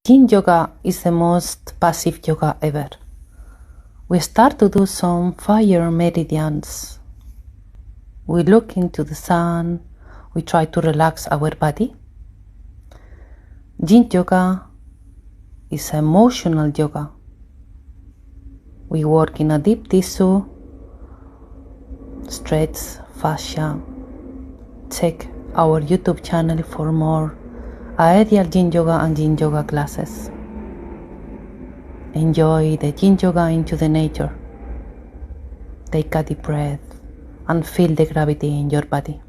Yin yoga is the most passive yoga ever. We start to do some fire meridians. We look into the sun. We try to relax our body. Yin yoga is emotional yoga. We work in a deep tissue, stretch, fascia. Check our YouTube channel for more aerial Yin yoga and Yin yoga classes. Enjoy the Yin yoga into the nature. Take a deep breath and feel the gravity in your body.